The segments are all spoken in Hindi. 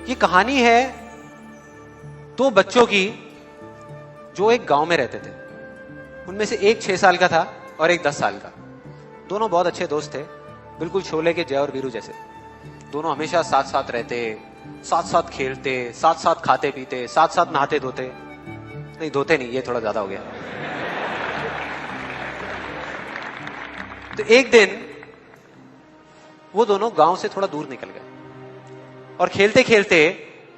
ये कहानी है दो बच्चों की जो एक गांव में रहते थे। उनमें से एक 6 साल का था और एक 10 साल का। दोनों बहुत अच्छे दोस्त थे, बिल्कुल शोले के जय और वीरू जैसे। दोनों हमेशा साथ साथ रहते, साथ साथ खेलते, साथ साथ खाते पीते, साथ साथ नहाते धोते। नहीं, धोते नहीं, ये थोड़ा ज्यादा हो गया। तो एक दिन वो दोनों गांव से थोड़ा दूर निकल गए और खेलते खेलते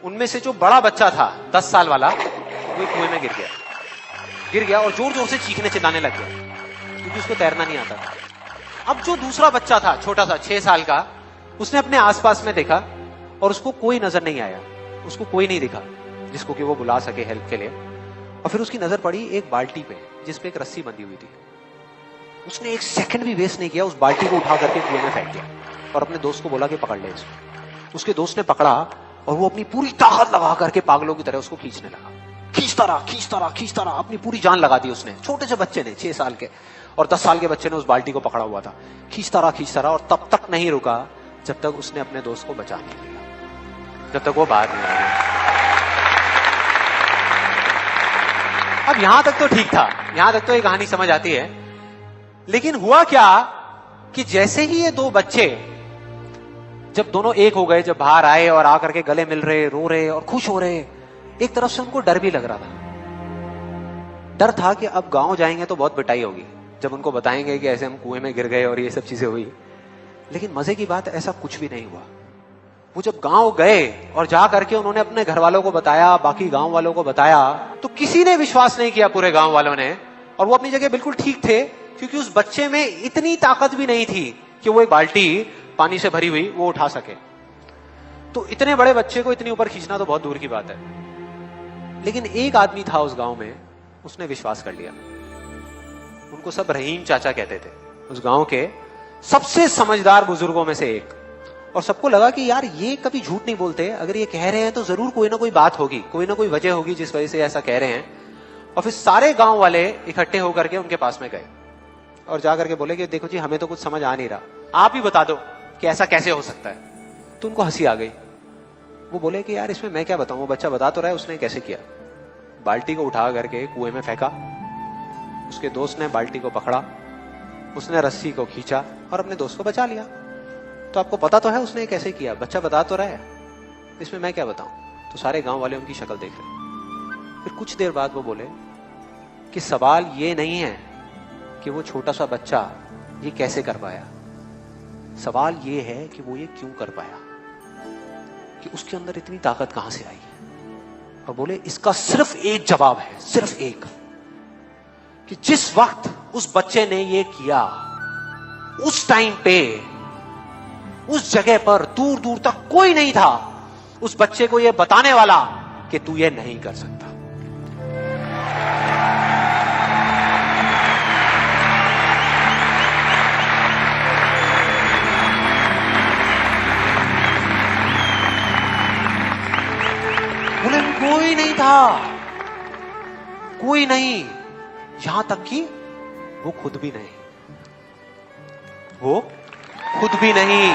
उनमें से जो बड़ा बच्चा था 10 साल वाला, वो कुएं में गिर गया और जोर जोर से चीखने चिल्लाने लग गया क्योंकि उसको तैरना नहीं आता था। अब जो दूसरा बच्चा था छोटा सा 6 साल का, उसने अपने आसपास में देखा और उसको कोई नजर नहीं आया, उसको कोई नहीं दिखा जिसको कि वो बुला सके हेल्प के लिए। और फिर उसकी नजर पड़ी एक बाल्टी पे जिसपे एक रस्सी बंधी हुई थी। उसने एक सेकंड भी वेस्ट नहीं किया, उस बाल्टी को उठा करके कुएं में फेंक दिया और अपने दोस्त को बोला कि पकड़ ले इसको। उसके दोस्त ने पकड़ा और वो अपनी पूरी ताकत लगा करके पागलों की तरह उसको खींचने लगा। खींचता रहा, अपनी पूरी जान लगा दी उसने। छोटे से बच्चे ने, 6 साल के और 10 साल के बच्चे ने उस बाल्टी को पकड़ा हुआ था। खींचता रहा और तब तक नहीं रुका जब तक उसने अपने दोस्त को बचा नहीं लिया, जब तक वो बाहर नहीं आया। अब यहां तक तो ठीक था, यहां तक तो ये कहानी समझ आती है। लेकिन हुआ क्या कि जैसे ही ये दो बच्चे जब दोनों एक हो गए, जब बाहर आए और आकर के गले मिल रहे, रो रहे और खुश हो रहे, एक तरफ से उनको डर भी लग रहा था। डर था कि अब गांव जाएंगे तो बहुत पिटाई होगी जब उनको बताएंगे कि ऐसे हम कुएं में गिर गए और ये सब चीजें हुई। लेकिन मजे की बात, ऐसा कुछ भी नहीं हुआ। वो जब गांव गए और जा करके उन्होंने अपने घर वालों को बताया, बाकी गांव वालों को बताया, तो किसी ने विश्वास नहीं किया, पूरे गांव वालों ने। और वो अपनी जगह बिल्कुल ठीक थे क्योंकि उस बच्चे में इतनी ताकत भी नहीं थी कि वो एक बाल्टी पानी से भरी हुई वो उठा सके। तो इतने बड़े बच्चे को इतनी ऊपर खींचना तो बहुत दूर की बात है। लेकिन एक आदमी था उस गांव में, उसने विश्वास कर लिया। उनको सब रहीम चाचा कहते थे, उस गांव के सबसे समझदार बुजुर्गों में से एक। और सबको लगा कि यार ये कभी झूठ नहीं बोलते, अगर ये कह रहे हैं तो जरूर कोई ना कोई बात होगी, कोई ना कोई वजह होगी जिस वजह से ऐसा कह रहे हैं। और फिर सारे गांव वाले इकट्ठे होकर के उनके पास में गए और जाकर के बोले कि देखो जी, हमें तो कुछ समझ आ नहीं रहा, आप ही बता दो कि ऐसा कैसे हो सकता है। तो उनको हंसी आ गई। वो बोले कि यार इसमें मैं क्या बताऊं, वो बच्चा बता तो रहा है उसने कैसे किया। बाल्टी को उठा करके कुएं में फेंका, उसके दोस्त ने बाल्टी को पकड़ा, उसने रस्सी को खींचा और अपने दोस्त को बचा लिया। तो आपको पता तो है उसने कैसे किया, बच्चा बता तो रहा है, इसमें मैं क्या बताऊं। तो सारे गांव वाले उनकी शक्ल देख रहे। फिर कुछ देर बाद वो बोले कि सवाल ये नहीं है कि वो छोटा सा बच्चा ये कैसे कर पाया, सवाल ये है कि वो ये क्यों कर पाया, कि उसके अंदर इतनी ताकत कहां से आई। और बोले इसका सिर्फ एक जवाब है, सिर्फ एक, कि जिस वक्त उस बच्चे ने ये किया, उस टाइम पे उस जगह पर दूर दूर तक कोई नहीं था उस बच्चे को ये बताने वाला कि तू ये नहीं कर सकता। बोले कोई नहीं था, कोई नहीं, यहां तक कि वो खुद भी नहीं, वो खुद भी नहीं।